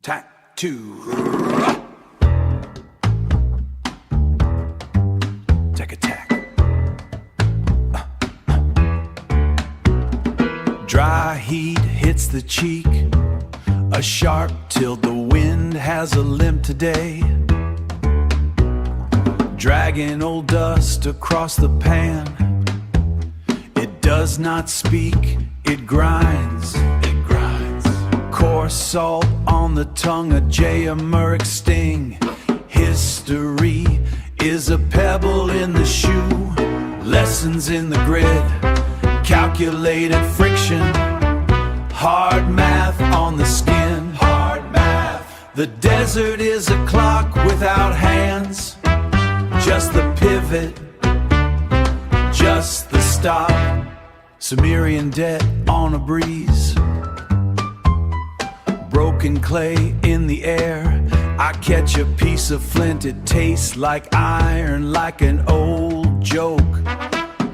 tack, two. Tack attack. Dry heat hits the cheek, a sharp tilt, the wind has a limp today. Dragging old dust across the pan. It does not speak, it grinds. It grinds. Coarse salt on the tongue, a J-Amuric sting. History is a pebble in the shoe. Lessons in the grid, calculated friction. Hard math on the skin. Hard math. The desert is a clock without hands. Just the pivot, just the stop. Sumerian debt on a breeze. Broken clay in the air. I catch a piece of flint, it tastes like iron, like an old joke.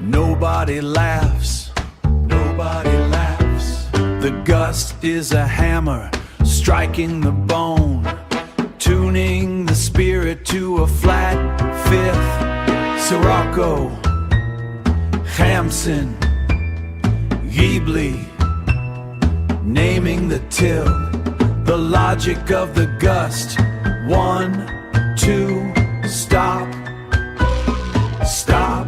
Nobody laughs, nobody laughs. The gust is a hammer, striking the bone, tuning the spirit to a flat fifth. Sirocco, Hamson, Ghibli, naming the till. The logic of the gust. 1, 2, stop, stop.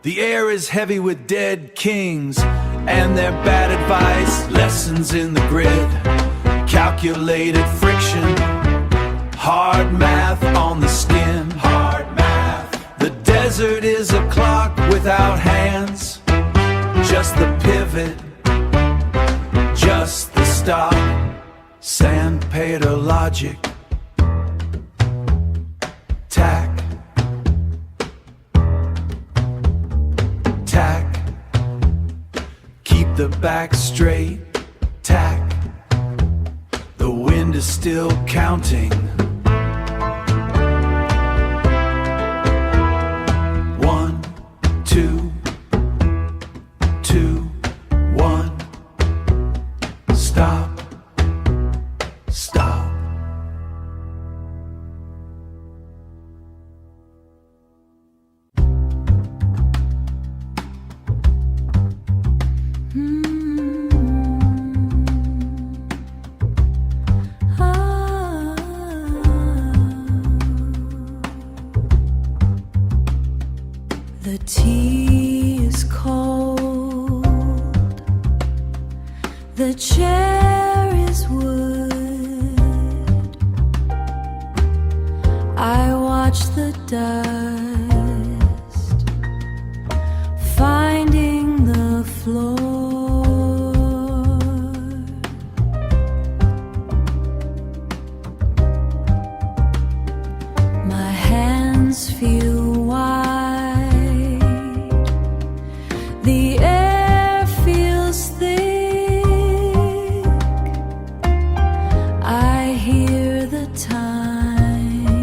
The air is heavy with dead kings and their bad advice. Lessons in the grid, calculated friction. Hard math on the skin. Hard math. The desert is a clock without hands. Just the pivot, just the stop. Sandpaper logic. Tack, tack. Keep the back straight. Tack. The wind is still counting. 1, 2, 2, 1. Stop, stop. The tea is cold, the chair is wood. I watch the dust finding the floor. My hands feel wide, the air feels thick. I hear the time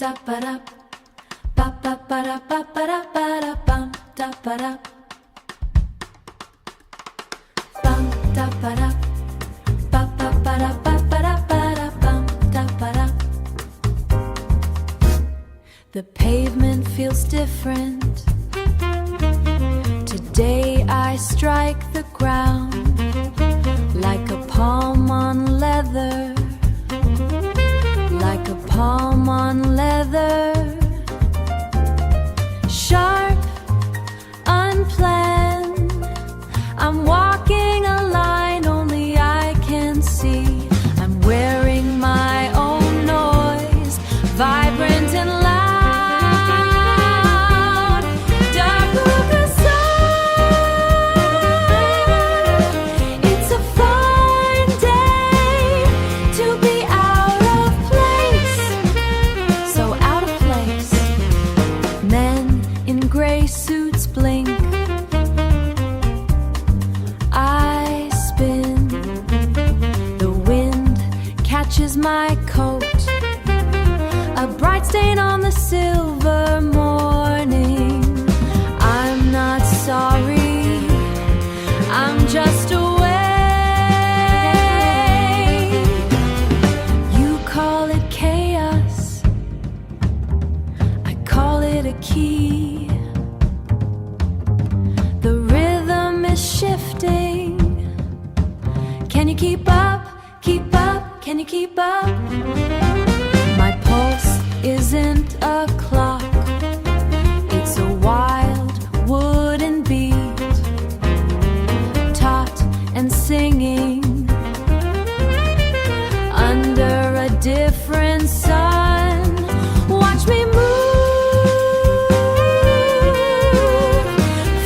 da ba da, ba ba ba da ba ba da ba da bum da ba da, bum da ba da, ba ba ba da ba ba da ba da bum da ba da. The pavement feels different. Today I strike the ground like a palm on leather, like a palm on leather. Sharp, unplanned, I'm walking a line only I can see. I'm wearing my own noise, vibrant and loud. Darbuka sun, it's a fine day to be out of place, so out of place. Men in gray suits blink. I spin. The wind catches my coat, a bright stain on the silver morning. I'm not sorry, I'm just away. You call it chaos, I call it a key. The rhythm is shifting. Can you keep up? Keep up? Can you keep up? My pulse isn't a clock, it's a wild wooden beat, taut and singing under a different sun. Watch me move.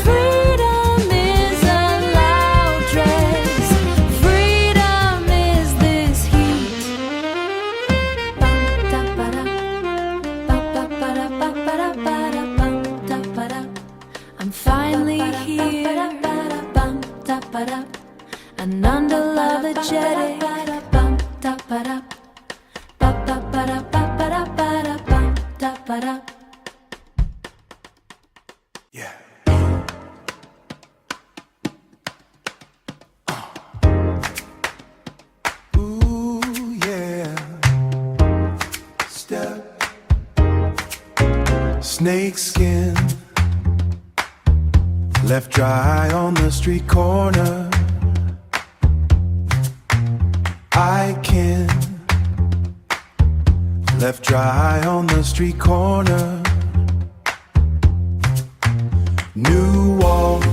Freedom is a loud dress. Freedom is this heat. Bum da ba da, ba ba ba da ba ba da ba da bum da ba da. I'm finally here. Bum da ba da, an unapologetic. Bum da ba da, ba ba ba da ba ba da ba da bum da ba da. Yeah. Ooh, yeah. Step. Snake skin. Left dry on the street corner. I can. Left dry on the street corner. New walk.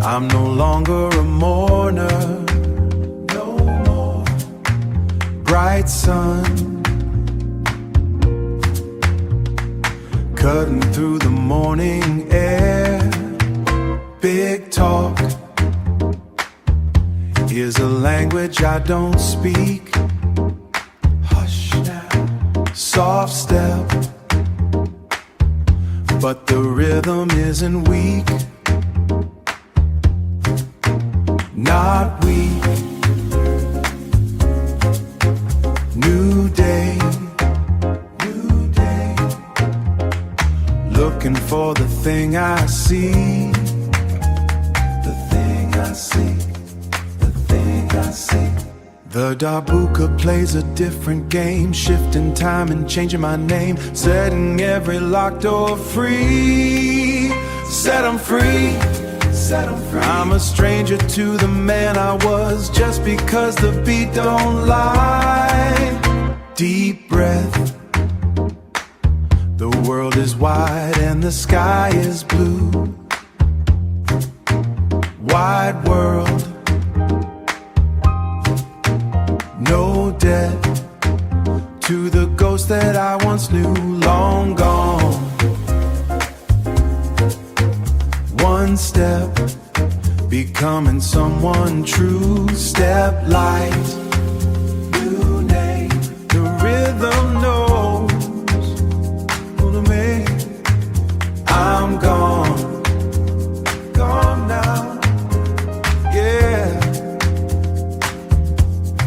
I'm no longer a mourner. No more. Bright sun. Cutting through the morning air. Big talk is a language I don't speak. Hush now. Soft step, but the rhythm isn't weak. Not weak. New day. New day. Looking for the thing I see. The thing I seek. The thing I seek. The Darbuka plays a different game, shifting time and changing my name, setting every locked door free. Set 'em free. Set 'em free. I'm a stranger to the man I was, just because the beat don't lie. Deep breath. The world is wide and the sky is blue. Wide world. No debt to the ghost that I once knew, long gone. One step, becoming someone true. Step light, new name. The rhythm knows who to make. I'm gone, gone now. Yeah.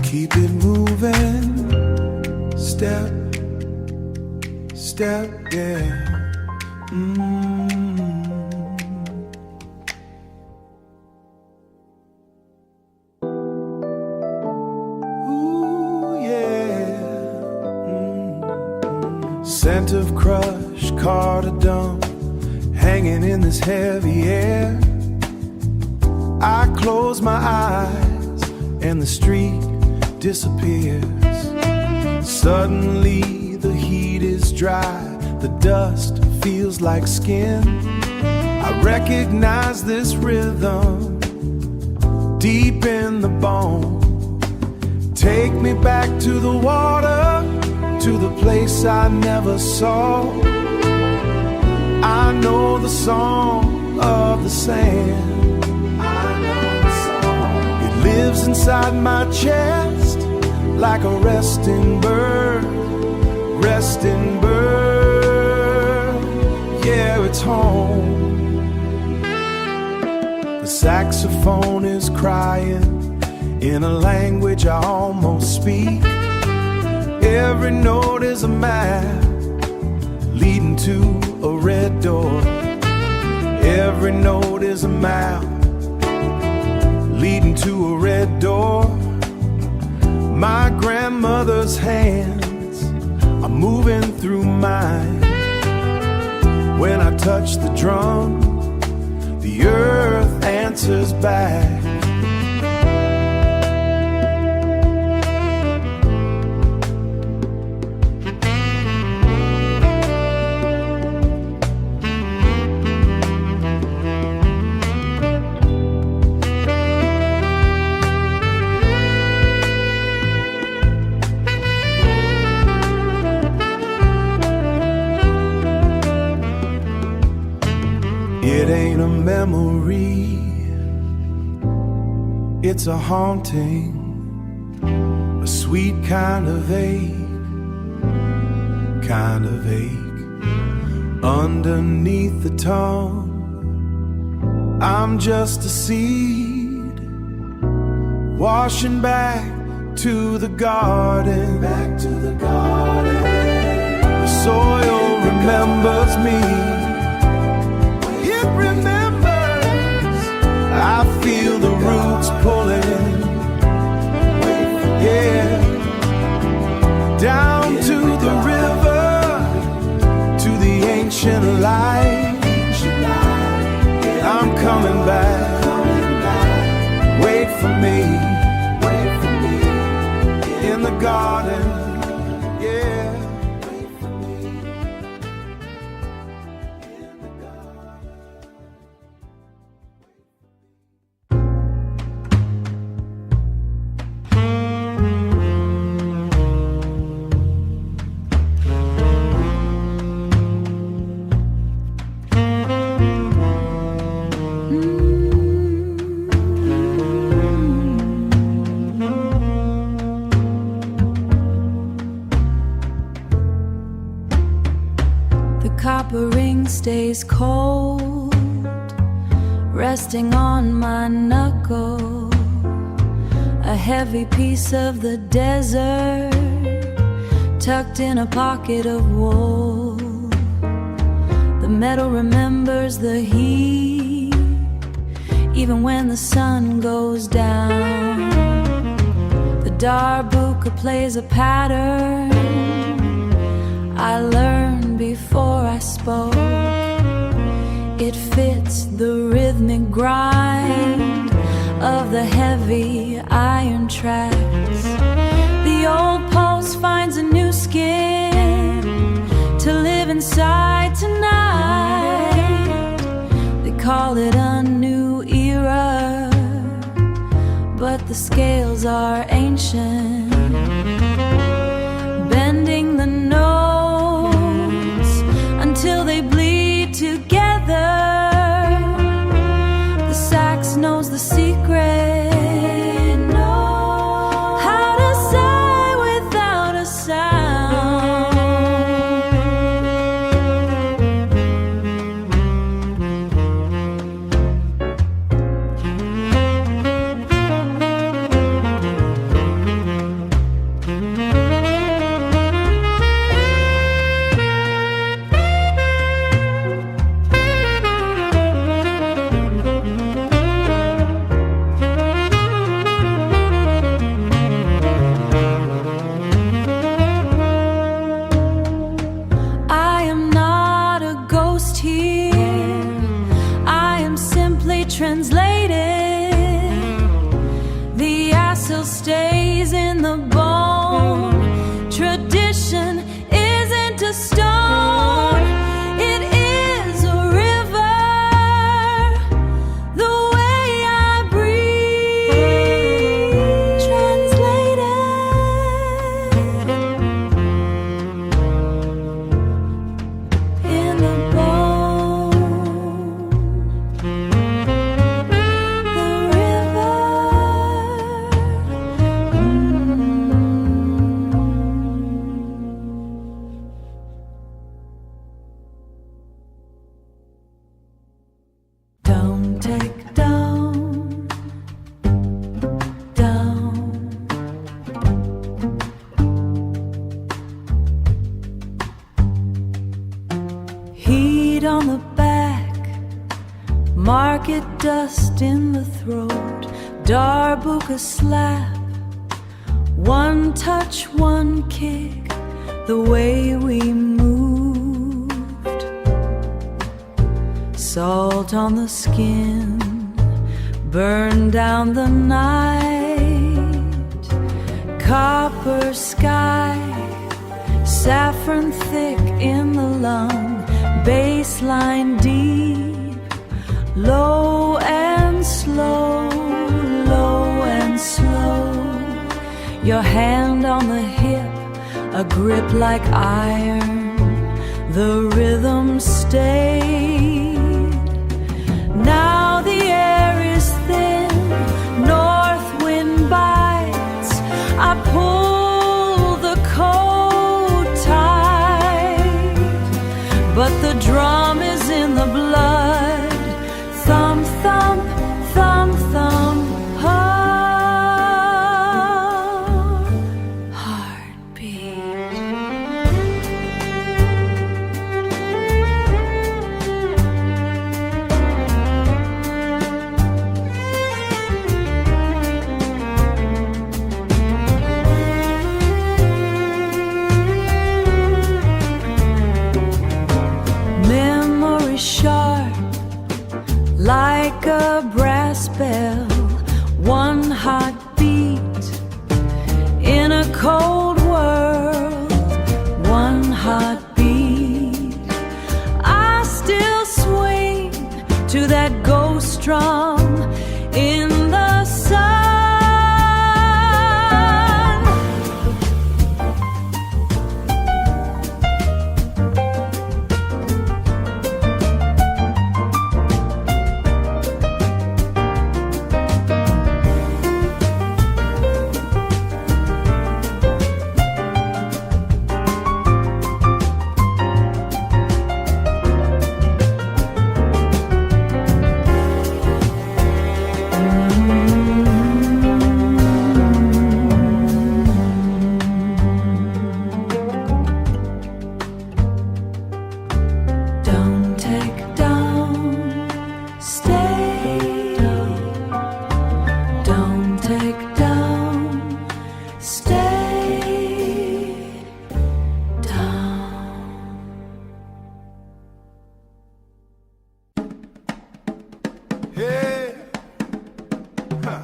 Keep it moving, step in this heavy air. I close my eyes and the street disappears. Suddenly the heat is dry, the dust feels like skin. I recognize this rhythm deep in the bone. Take me back to the water, to the place I never saw. I know the song of the sand. I know the song. It lives inside my chest like a resting bird, resting bird. Yeah, it's home. The saxophone is crying in a language I almost speak. Every note is a map leading to a red door. Every note is a map leading to a red door. My grandmother's hands are moving through mine. When I touch the drum, the earth answers back. It ain't a memory, it's a haunting, a sweet kind of ache, kind of ache. Underneath the tongue, I'm just a seed, washing back to the garden, back to the garden. The soil remembers me. I feel the roots pulling, yeah, down to the river, to the ancient light. I'm coming back, wait for me, in the garden, yeah. Copper ring stays cold, resting on my knuckle. A heavy piece of the desert, tucked in a pocket of wool. The metal remembers the heat, even when the sun goes down. The darbuka plays a pattern I learned before I spoke. It fits the rhythmic grind of the heavy iron tracks. The old pulse finds a new skin to live inside tonight. They call it a new era, but the scales are ancient, bending the notes until they bleed together. The sax knows the secret, how to sigh without a sound. translated. The acid stays in the bone. Tradition isn't a stone, it is a river. The way I breathe, translated in the bone. The river. Don't take down, down. Heat on the back, market dust in the throat, darbuka slap, one touch, one kick, the way we moved. Salt on the skin, burn down the night. Copper sky, saffron thick in the lung. Baseline deep, low and slow, low and slow. Your hand on the hip, a grip like iron. The rhythm stayed. Now the air is thin, north wind bites. I pull the coat tight, but the drum is in the blood. Thump, thump, thump, thump, heartbeat. Memory sharp, like a brass bell. One heartbeat in a cold world. One heartbeat. I still swing to that ghost drum in the sun. Don't take down, stay. Don't take down, stay down. Yeah. Huh.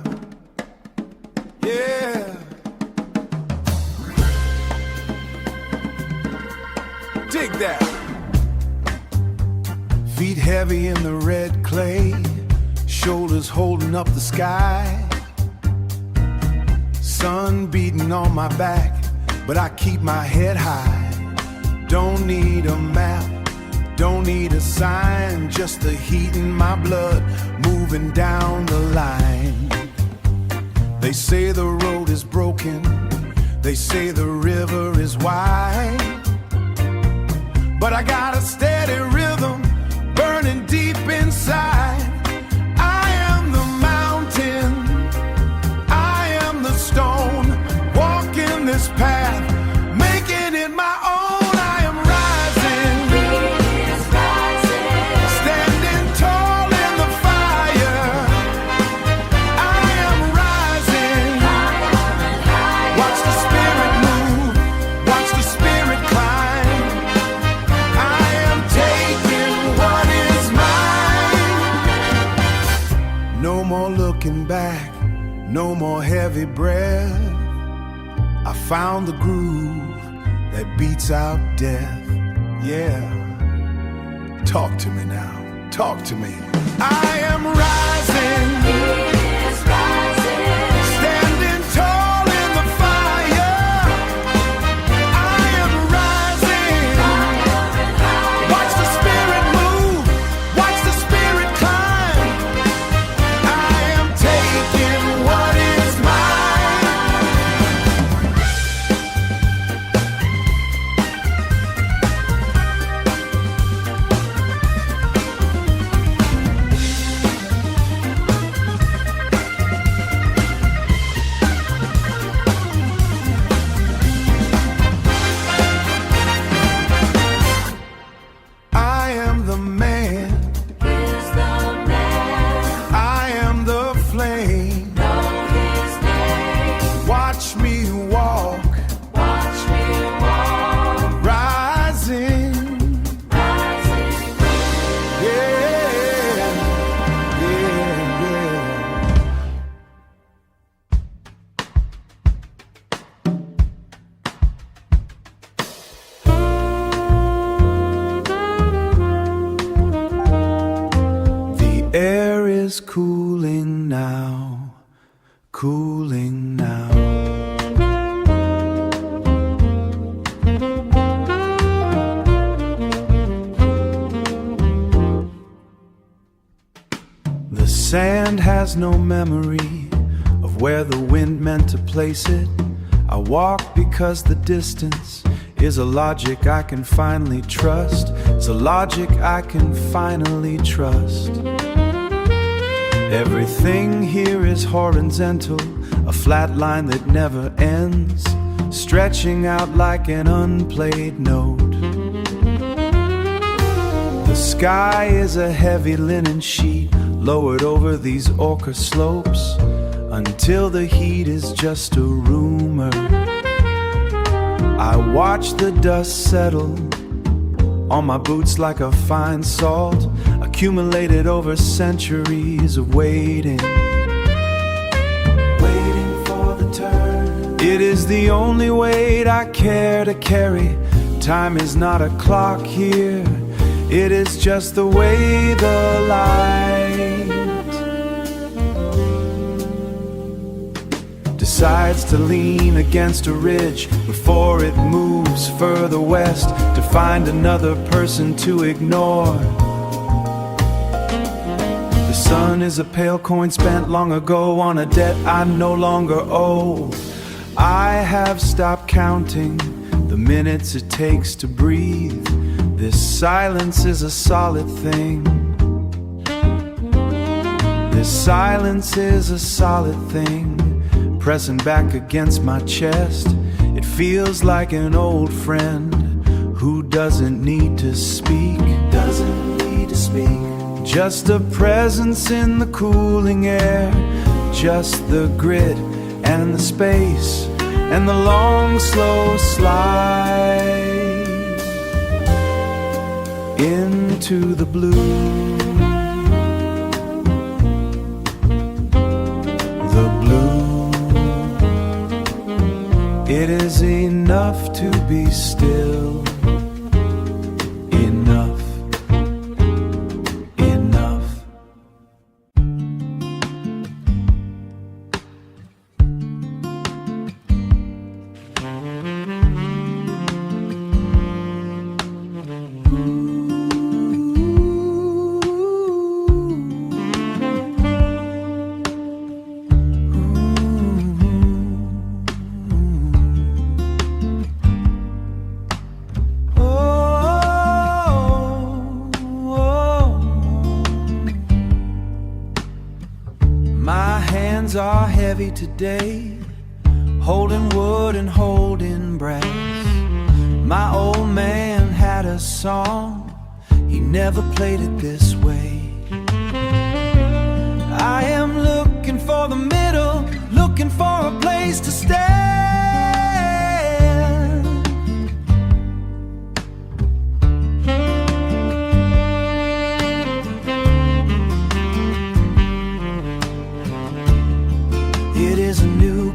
Yeah. Dig that. Feet heavy in the red clay, shoulders holding up the sky. Sun beating on my back, but I keep my head high. Don't need a map, don't need a sign, just the heat in my blood moving down the line. They say the road is broken, they say the river is wide, but I got a steady rhythm burning deep inside. I am the mountain, I am the stone, walking this path, making it my own. I am rising, standing tall in the fire. I am rising, watch the spirit move, watch the spirit climb. I am taking what is mine. more looking back, no more heavy breath. I found the groove that beats out death. Yeah, talk to me now, talk to me. I am rising, standing tall in the fire. I am rising, watch the spirit move, watch the spirit climb. I am taking what is cooling now, cooling now. The sand has no memory of where the wind meant to place it. I walk because the distance is a logic I can finally trust. It's a logic I can finally trust. Everything here is horizontal, a flat line that never ends, stretching out like an unplayed note. The sky is a heavy linen sheet lowered over these ochre slopes until the heat is just a rumor. I watch the dust settle on my boots like a fine salt, accumulated over centuries of waiting, waiting for the turn. It is the only weight I care to carry. Time is not a clock here, it is just the way the light decides to lean against a ridge before it moves further west to find another person to ignore. The sun is a pale coin spent long ago on a debt I no longer owe. I have stopped counting the minutes it takes to breathe. This silence is a solid thing. This silence is a solid thing, pressing back against my chest. It feels like an old friend who doesn't need to speak, doesn't need to speak. Just a presence in the cooling air, just the grit and the space and the long slow slide into the blue. The blue. It is enough to be still. Enough. Enough. My hands are heavy today, holding wood and holding brass. My old man had a song, he never played it this way. I am looking for the middle, looking for a place to stand.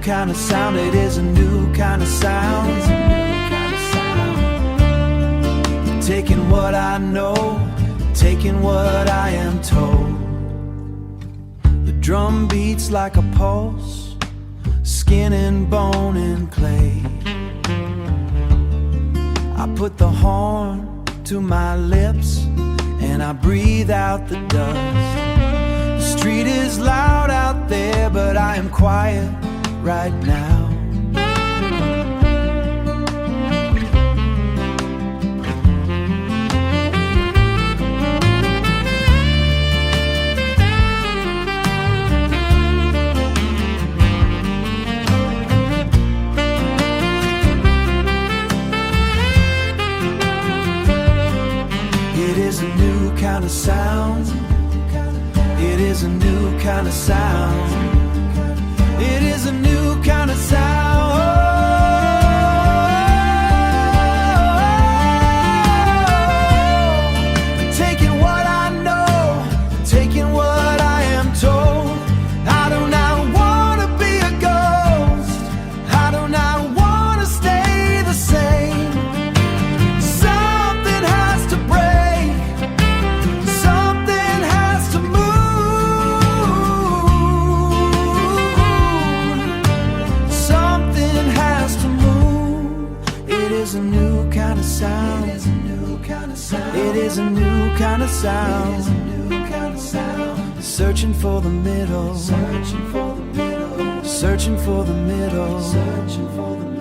kind of sound. It is a new kind of sound. Taking what I know, taking what I am told. The drum beats like a pulse, skin and bone and clay. I put the horn to my lips and I breathe out the dust. The street is loud out there, but I am quiet right now. It is a new kind of sound. It is a new kind of sound. It is a new kind of sound. Taking what I know, taking what I am told. I do not wanna be a ghost. I do not wanna stay the same. Something has to break. Something has to move. Something has to move. It is a new kind of sound. It is a new kind of sound. It is a new kind of sound. It is a new kind of sound. Searching for the middle. Searching for the middle. Searching for the middle. Searching for the middle.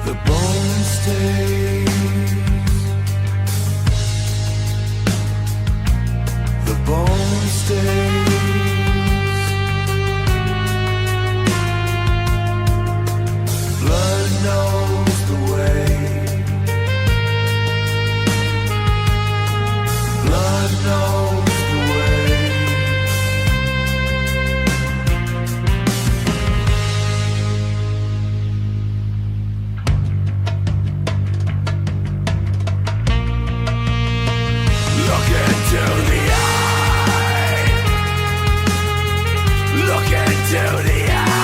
The bone stays. The bone stays. Blood knows the way. Blood knows the way. Look into the eye. Look into the eye.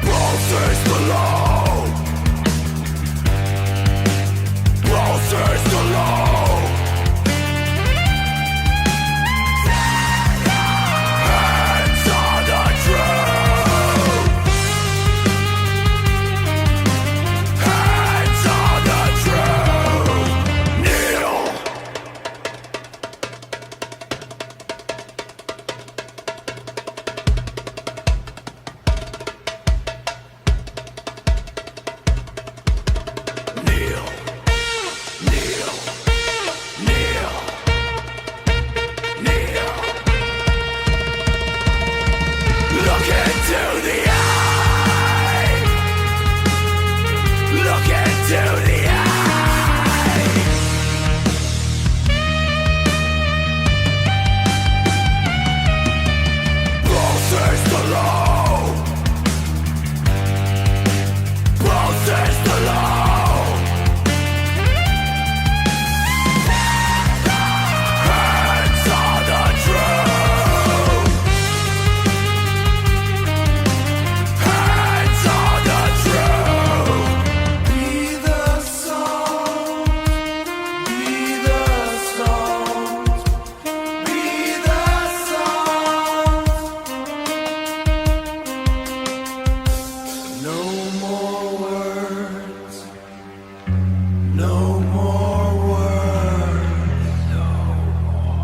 Pulses below. Pulses below. Hands on the truth. Hands on the truth. Kneel. Kneel. Kneel. Kneel. Kneel. Look into the eye. Look into the eye. Pulses below. Pulses below. Hands on the truth. Hands on the truth. Be the song. Be the song. Be the song. No more words. No more words. No more.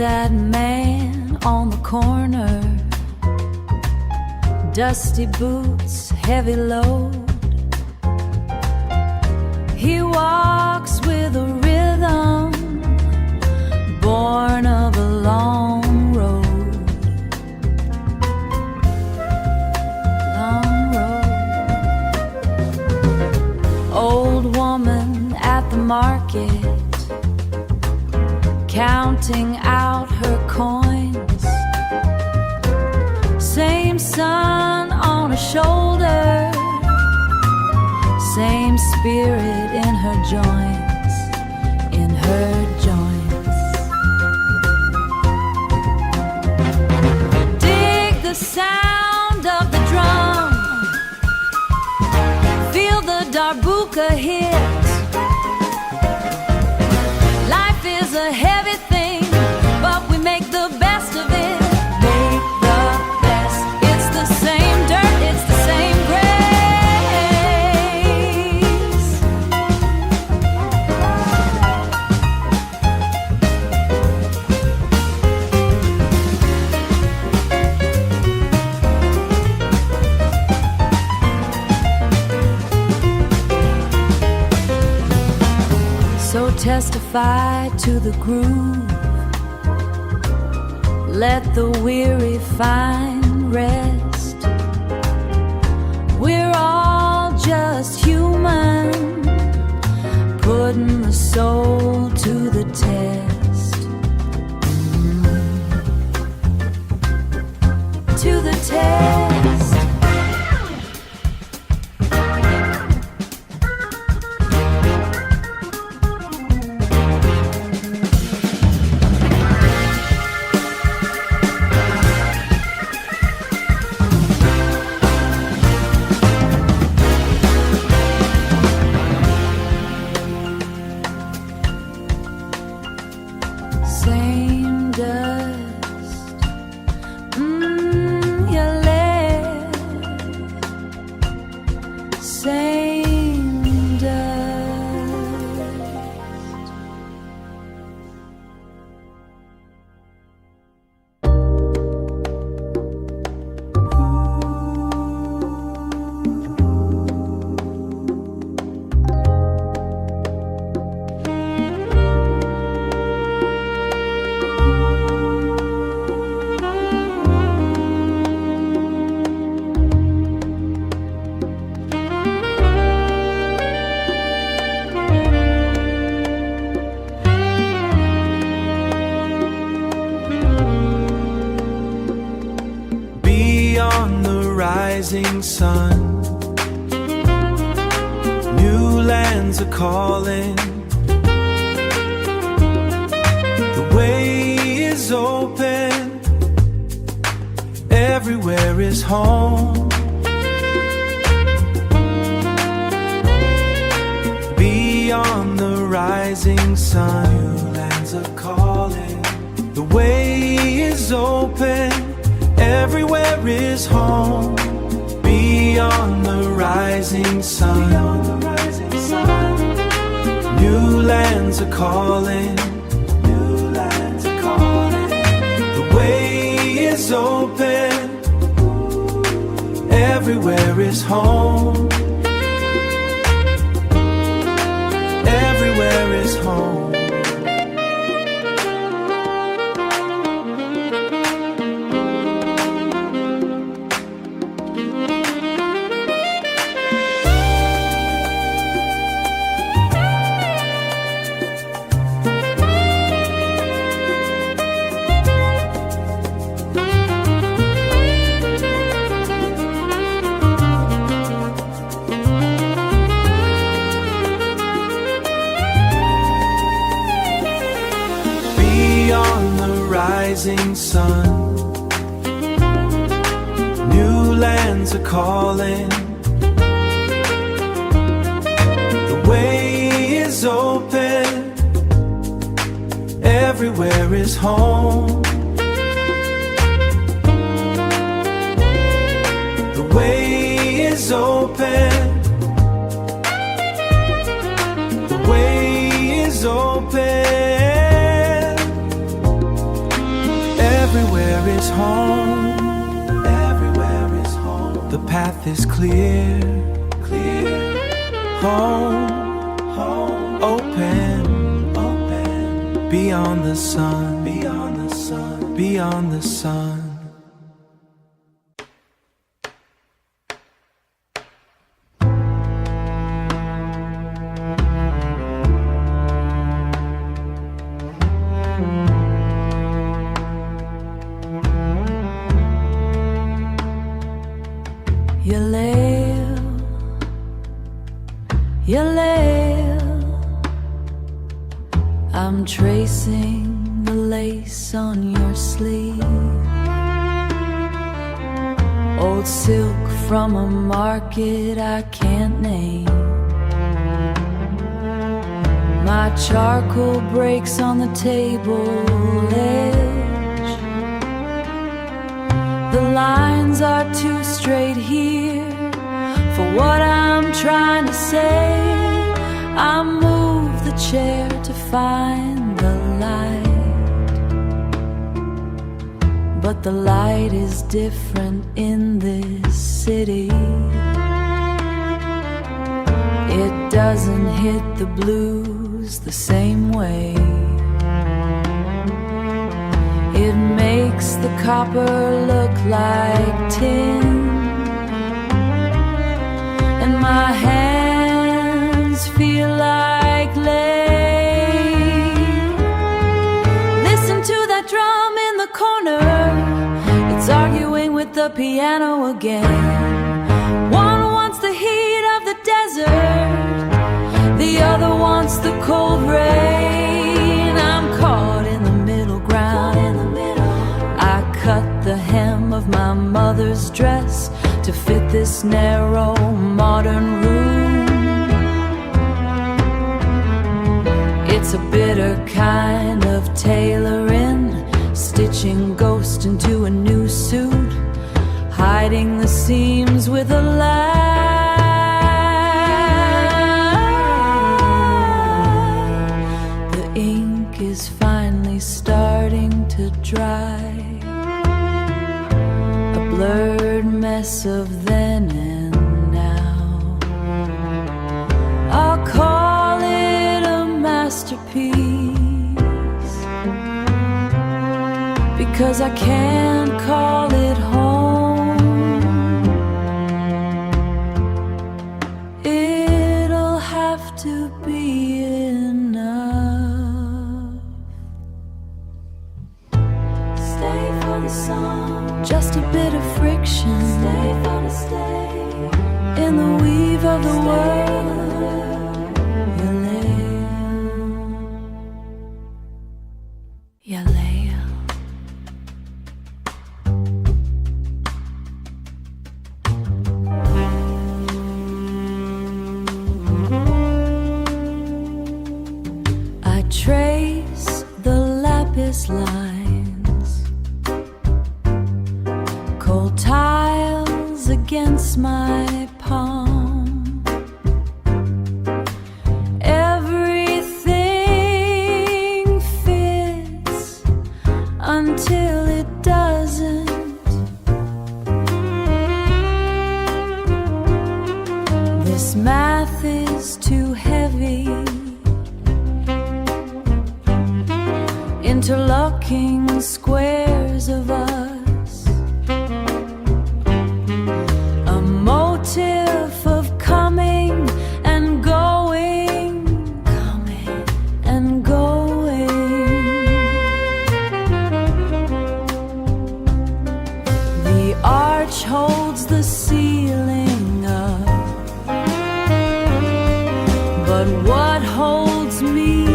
that man on the corner, dusty boots, heavy load. He walks with a rhythm, born of a long road. Long road. Old woman at the market, counting out her coins. Same sun on her shoulder, same spirit in her joints, in her joints. Dig the sound of the drum, feel the darbuka hit. Life is a heavy thing, but we make the best of it. Make the best. It's the same dirt, it's the same grace. So testify to the groove. Let the weary find rest. We're all just human, putting the soul to the test. To the test. Same dust, you left. Same dust. Beyond the rising sun, new lands are calling. The way is open, everywhere is home. Beyond the rising sun, new lands are calling. The way is open, everywhere is home. Beyond the rising sun, new lands are calling. New lands are calling. The way is open, everywhere is home. Everywhere is home. Rising sun, new lands are calling. The way is open, everywhere is home. The way is open, the way is open. path is clear, clear. Home, open, open. Beyond the sun, beyond the sun, beyond the sun. Yaleo, I'm tracing the lace on your sleeve. Old silk from a market I can't name. My charcoal breaks on the table edge. The lines are too straight here for what I'm trying to say. I move the chair to find the light, but the light is different in this city. It doesn't hit the blues the same way. It makes the copper look like tin, and my hands feel like lead. Listen to that drum in the corner. It's arguing with the piano again. One wants the heat of the desert, the other wants the cold rain. I'm caught in the middle ground. I cut the hem of my mother's dress to fit this narrow modern room. It's a bitter kind of tailoring, stitching ghost into a new suit, hiding the seams with a lie. The ink is finally starting to dry, a blurred mess of then and now. I'll call it a masterpiece, because I can't call it home. It'll have to be enough. Stay for the song, just a bit of friction. Stay for the stay, in the weave of the world. Yaleo. I trace the lapis lines, cold tiles against my palm. Everything fits until it doesn't. This math is too heavy, interlocking squares of us, a motif of coming and going, coming and going. The arch holds the ceiling up, but what holds me?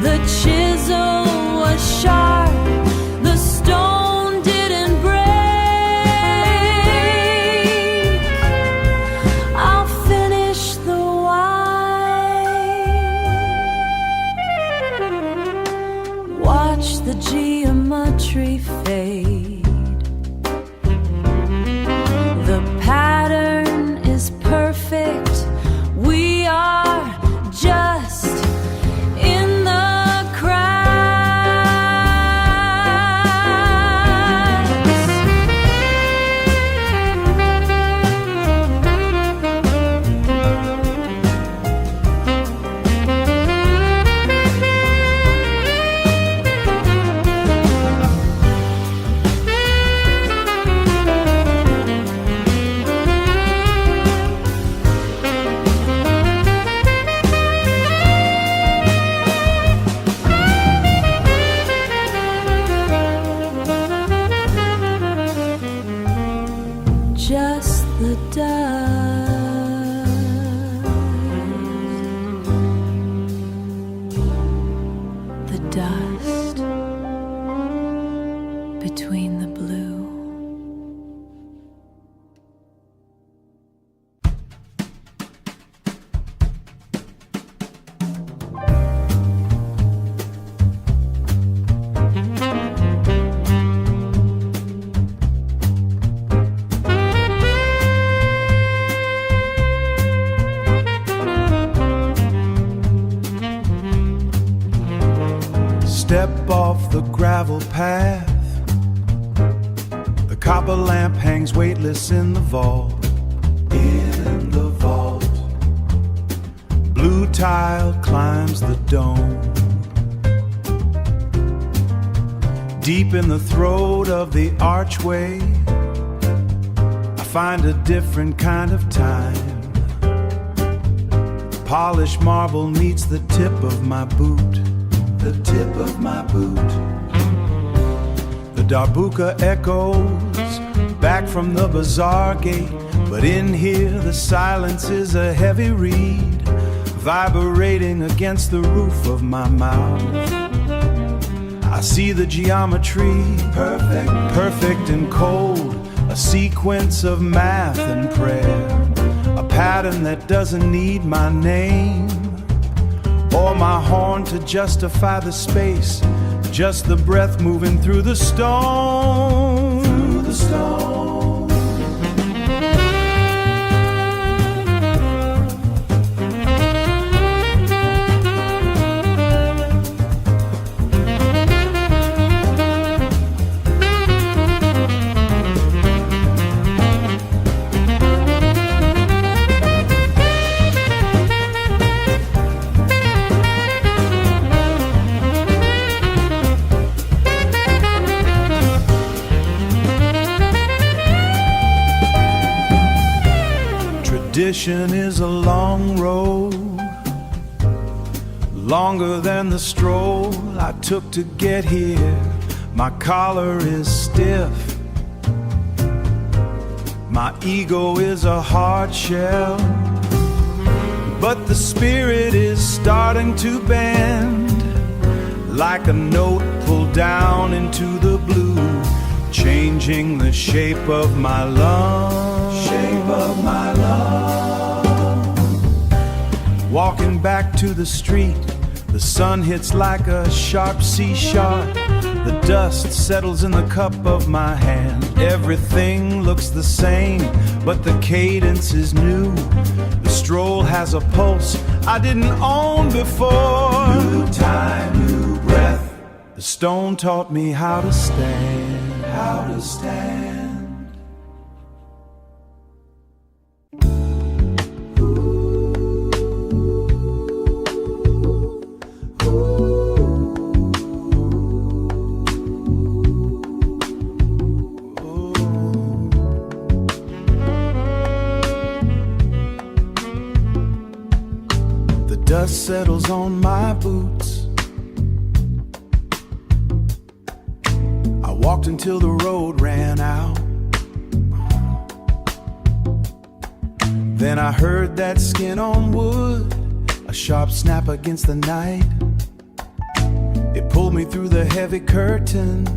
The chisel was sharp, the stone didn't break. I'll finish the wine, watch the geometry fade. The pattern is perfect. We are just in the cracks. between the blue. Step off the gravel path. The copper lamp hangs weightless in the vault. In the vault. Blue tile climbs the dome. Deep in the throat of the archway, I find a different kind of time. Polished marble meets the tip of my boot. The tip of my boot. The darbuka echoes back from the bazaar gate, but in here the silence is a heavy reed, vibrating against the roof of my mouth. I see the geometry, perfect and cold, a sequence of math and prayer, a pattern that doesn't need my name or my horn to justify the space, just the breath moving through the stone. Through the stone. Tradition is a long road, longer than the stroll I took to get here. My collar is stiff, my ego is a hard shell, but the spirit is starting to bend, like a note pulled down into the blue, changing the shape of my lungs. Shape of my lungs. Walking back to the street, the sun hits like a sharp sea shot. The dust settles in the cup of my hand. Everything looks the same, but the cadence is new. The stroll has a pulse I didn't own before. New time, new breath. The stone taught me how to stand. How to stand. Dust settles on my boots. I walked until the road ran out. Then I heard that skin on wood, a sharp snap against the night. It pulled me through the heavy curtain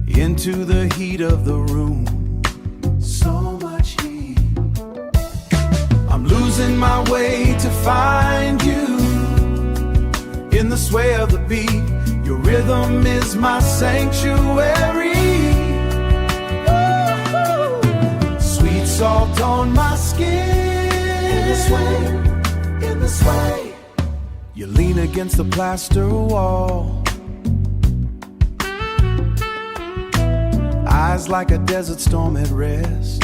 into the heat of the room. So much heat. I'm losing my way to find you in the sway of the beat. Your rhythm is my sanctuary. Sweet salt on my skin. In the sway, in the sway. You lean against the plaster wall. Eyes like a desert storm at rest.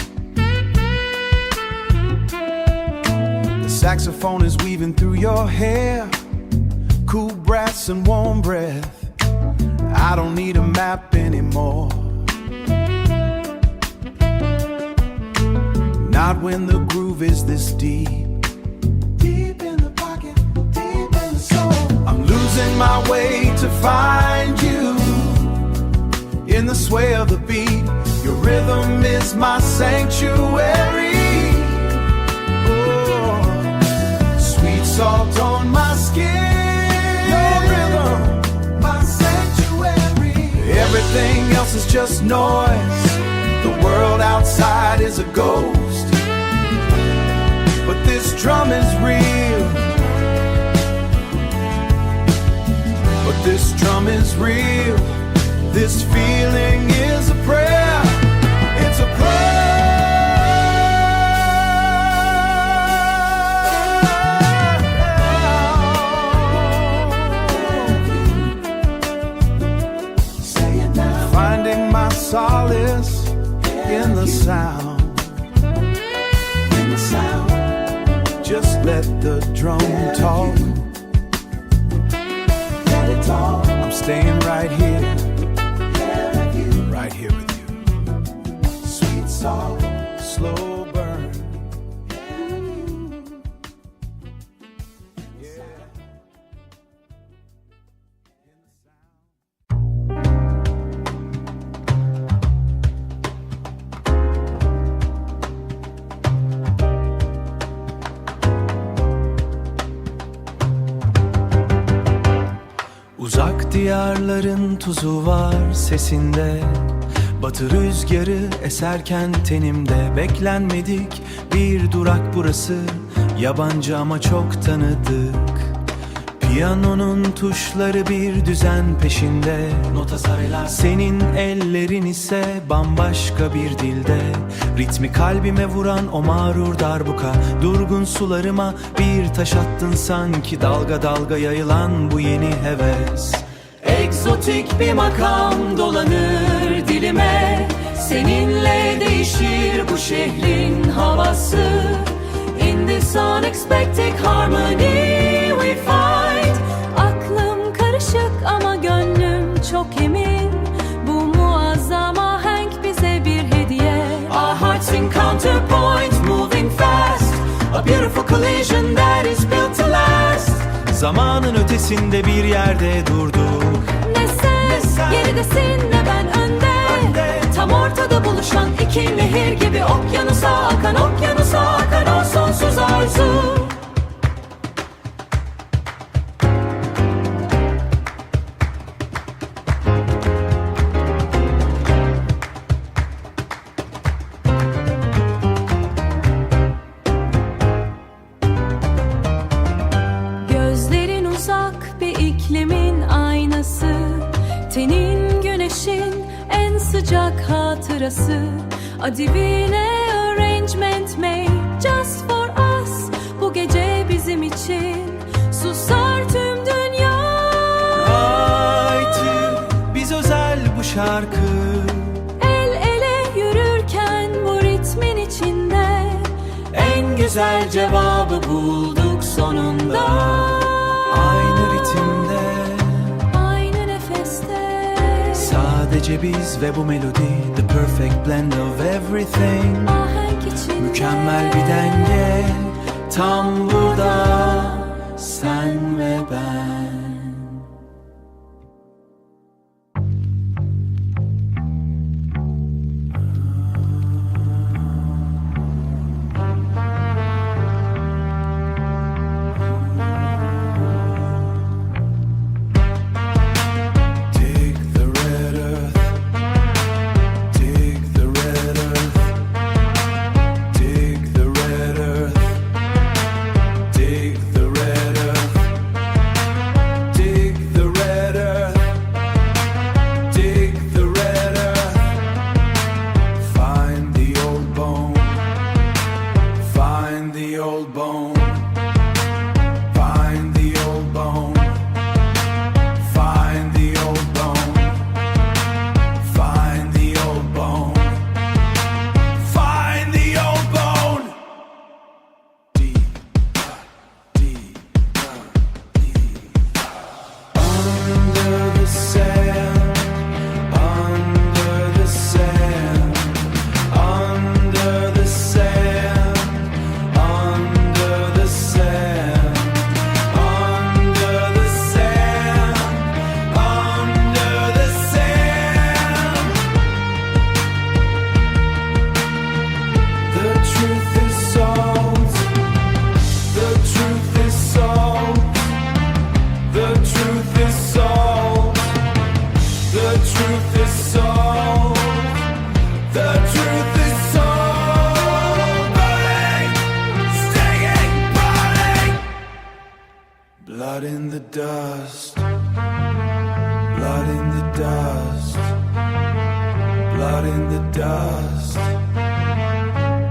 Saxophone is weaving through your hair, cool brass and warm breath. I don't need a map anymore, not when the groove is this deep. Deep in the pocket, deep in the soul. I'm losing my way to find you in the sway of the beat. Your rhythm is my sanctuary. Salt on my skin. Your rhythm, my else is just noise. The world outside is a ghost, but this drum is real. But this drum is real. This feeling is a prayer. It's a prayer. Finding my solace in the sound. Just let the drum talk. I'm staying right here. Right here with you. Sweet salt, slow burn. Uzak diyarların tuzu var sesinde. Batı rüzgarı eserken tenimde. Beklenmedik bir durak burası. Yabancı ama çok tanıdık. Piyanonun tuşları bir düzen peşinde. Nota sayılar. Senin ellerin ise bambaşka bir dilde. Ritmi kalbime vuran o mağrur darbuka. Durgun sularıma bir taş attın sanki. Dalga dalga yayılan bu yeni heves. Egzotik bir makam dolanır dilime. Seninle değişir bu şehrin havası. In this unexpected harmony we find. Aklım karışık ama gönlüm çok emin. Bu muazzam ahenk bize bir hediye. Our hearts in counterpoint moving fast. A beautiful collision that is built to last. Zamanın ötesinde bir yerde durduk. Ne sen geridesin ne ben önde. Tam ortada buluşan iki nehir gibi. Okyanusa akan o sonsuz arzu. Gözlerin uzak bir iklimin aynası. Tenin güneşin en sıcak hatırası. A divine arrangement made just for us. Bu gece bizim için susar tüm dünya. Haydi biz özel bu şarkı. El ele yürürken bu ritmin içinde. En güzel cevabı bulduk sonunda. Aynı ritimde, aynı nefeste. Sadece biz ve bu melodi. The perfect blend of everything. Ahenk içinde. Mükemmel bir denge. Tam burada sen ve ben. Blood in the dust, blood in the dust, blood in the dust,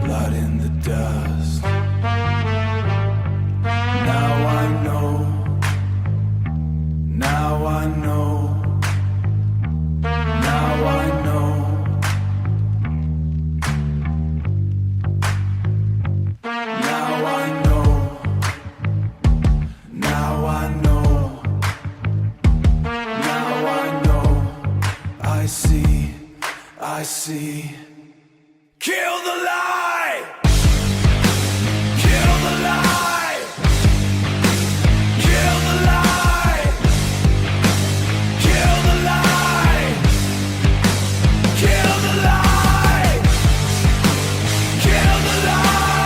blood in the dust. Now I know, now I know, now I know. Now I know, now I know, now I know. I see, I see. Kill the lie! Kill the lie! Kill the lie! Kill the lie! Kill the lie! Kill the lie!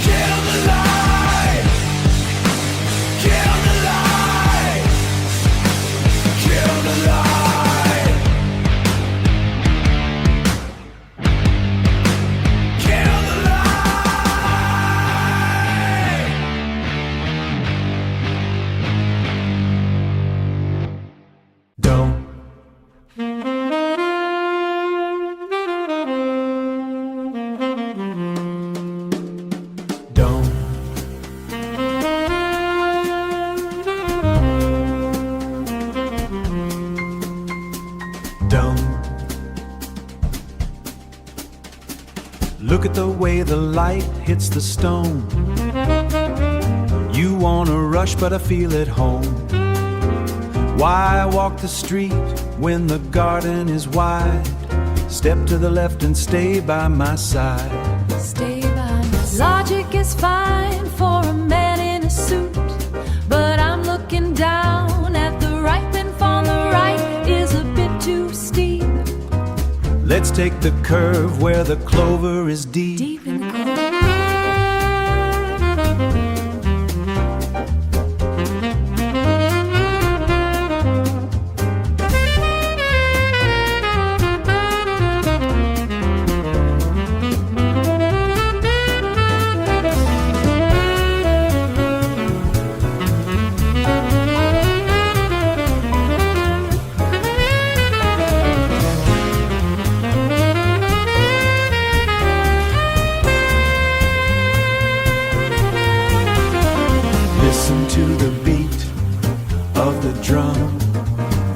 Kill the lie! Kill the lie! Kill the lie! Kill the lie! Don't. Don't. Don't. Look at the way the light hits the stone. You wanna rush, but I feel at home. Why walk the street when the garden is wide? Step to the left and stay by my side. Stay by my side. Logic is fine for a man in a suit, but I'm looking down at the right, and on the right is a bit too steep. Let's take the curve where the clover is deep. Deep in the cold. Listen to the beat of the drum.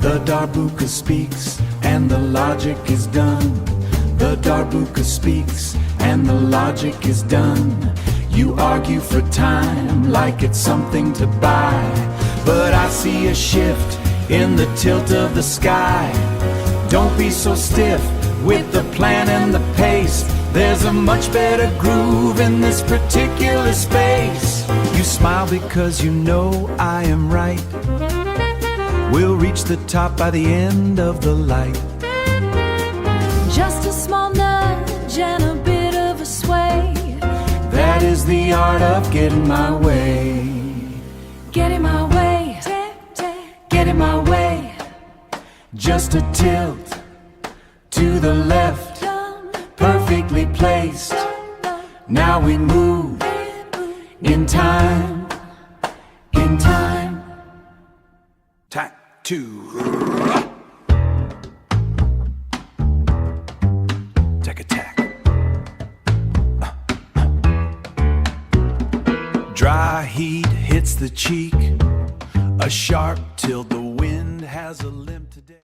The darbuka speaks and the logic is done. The darbuka speaks and the logic is done. You argue for time like it's something to buy, but I see a shift in the tilt of the sky. Don't be so stiff with the plan and the pace. There's a much better groove in this particular space. You smile because you know I am right. We'll reach the top by the end of the light. Just a small nudge and a bit of a sway. That is the art of getting my way. Get in my way. Get in my way. Just a tilt to the left, perfectly placed. Now we move in time, in time. Time to tack attack. Dry heat hits the cheek, a sharp tilt. The wind has a limp today.